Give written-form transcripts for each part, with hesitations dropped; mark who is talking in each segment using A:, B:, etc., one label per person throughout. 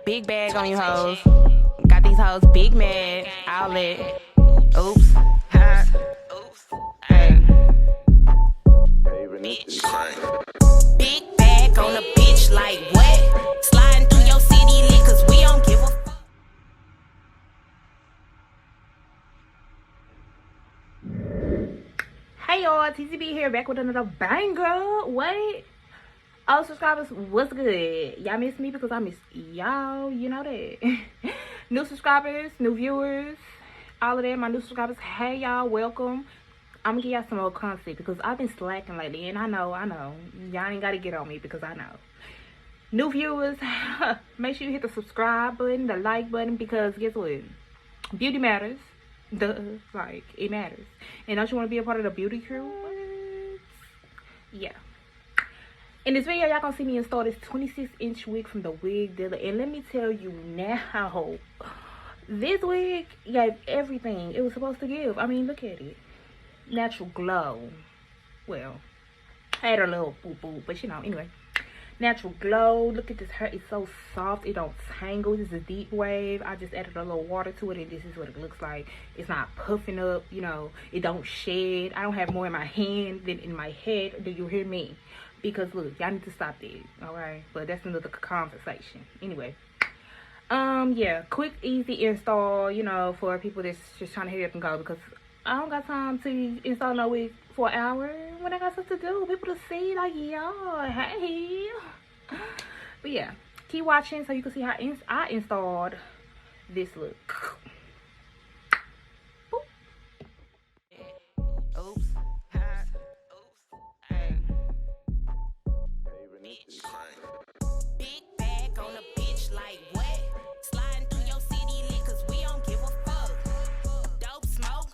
A: Big bag on you hoes. Got these hoes big mad. Outlet. Oops. Ha. Hey. Big bag on a bitch like what? Sliding through your city lit cause we don't give a fuck.
B: Hey y'all, TCB here, back with another banger. Wait. Oh, subscribers, what's good? Y'all miss me because I miss y'all, you know that. New subscribers, new viewers, all of that, my new subscribers. Hey y'all, welcome. I'm gonna give y'all some more content because I've been slacking lately, and I know. Y'all ain't gotta get on me because I know. New viewers, make sure you hit the subscribe button, the like button, because guess what? Beauty matters. Like, it matters. And don't you want to be a part of the beauty crew? What? Yeah. In this video, y'all gonna see me install this 26-inch wig from the Wig Dealer. And let me tell you now, this wig gave everything it was supposed to give. I mean, look at it. Natural glow. Well, I had a little boo-boo, but you know, anyway. Natural glow. Look at this hair. It's so soft. It don't tangle. This is a deep wave. I just added a little water to it, and this is what it looks like. It's not puffing up, you know. It don't shed. I don't have more in my hand than in my head. Do you hear me? Because look, y'all need to stop that. Alright, but that's another conversation. Anyway, yeah, quick, easy install, you know, for people that's just trying to hurry up and go, because I don't got time to install no wig for an hour when I got stuff to do. People to see, like, yo, hey. But yeah, keep watching so you can see how I installed this look.
A: Oops. Ha. Hey. Big bag on a bitch like what? Sliding through your city lit cause we don't give a fuck. Dope smoke,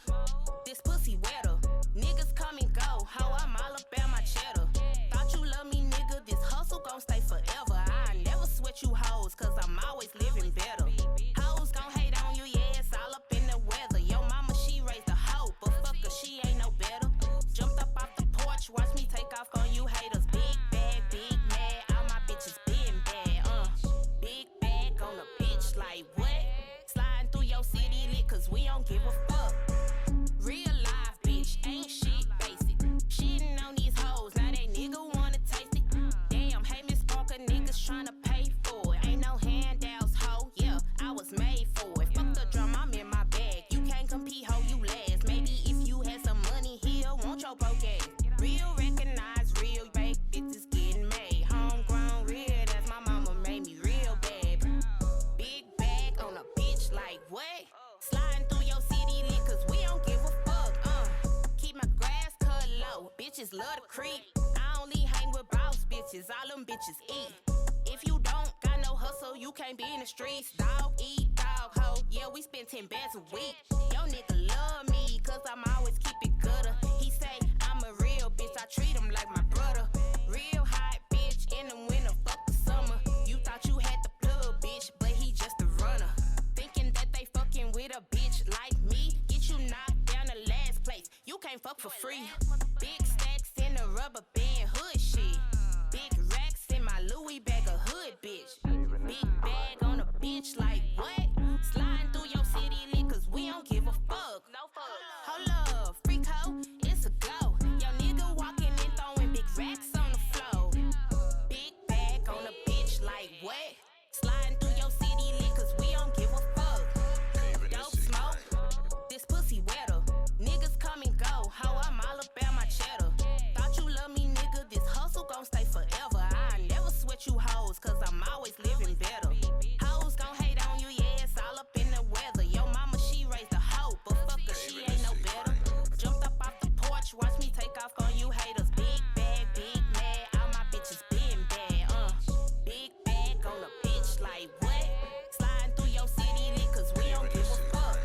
A: this pussy wetter. Niggas come and go, how I'm all about my cheddar. Thought you love me, nigga, this hustle gon' stay forever. I never sweat you hoes cause I'm always living better. Hoes gon' hate on you, yeah, it's all up in the weather. Yo mama, she raised a hoe, but fuck her, she ain't no better. Jumped up off the porch, watch me take off on you haters. Big bag, big mad, all my bitches been bad, Big bag on a bitch like what? Sliding through your city lit cause we don't give a fuck. Real life bitch, ain't shit basic. Shitting on these hoes, now they nigga wanna taste it. Damn, hey Miss Parker, niggas tryna pay for it. Ain't no handouts, ho, yeah, I was made for it. Fuck the drum, I'm in my bag. You can't compete, ho, you last. Maybe if you had some money here, want your broke ass. Real recognize, real fake bitches getting made. Homegrown, real, that's my mama made me real bad. Big bag on a bitch like what? Sliding through your city lit cause we don't give a fuck. Keep my grass cut low. Bitches love to creep. I only hang with boss bitches. All them bitches eat. If you don't got no hustle, you can't be in the streets. Dog eat, dog hoe. Yeah, we spend 10 bands a week. Yo nigga love me cause I'm always keep it gooder. He say I'm a real bitch. I treat him like my brother. Real hot bitch in the winter, fuck the summer. You thought you had the plug, bitch, but he just a runner. Thinking that they fucking with a bitch like me. Get you knocked down the last place. You can't fuck for free. Big stacks in the rubber band hood shit. Big racks in my Louis bag of hood bitch. Big bag on a bitch like what? Sliding through your city lit cause we don't give a fuck. No fuck. Hold up, freak hoe, it's a go. Yo nigga walking and throwing big racks on the floor. Big bag on a bitch like what? Sliding through your city lit cause we don't give a fuck. Dope smoke, this pussy wetter. Niggas come and go, how I'm all about my cheddar. Thought you love me, nigga, this hustle gon' stay forever. I never sweat you hoes cause I'm always living better. Hoes gon' hate on you, yeah, it's all up in the weather. Yo mama, she raised a hoe, but fuck her, she ain't no better. Jumped up off the porch, watch me take off on you haters. Big bag, big mad, all my bitches been bad, Big bag on a bitch like what? Sliding through your city lit cause we don't give a fuck.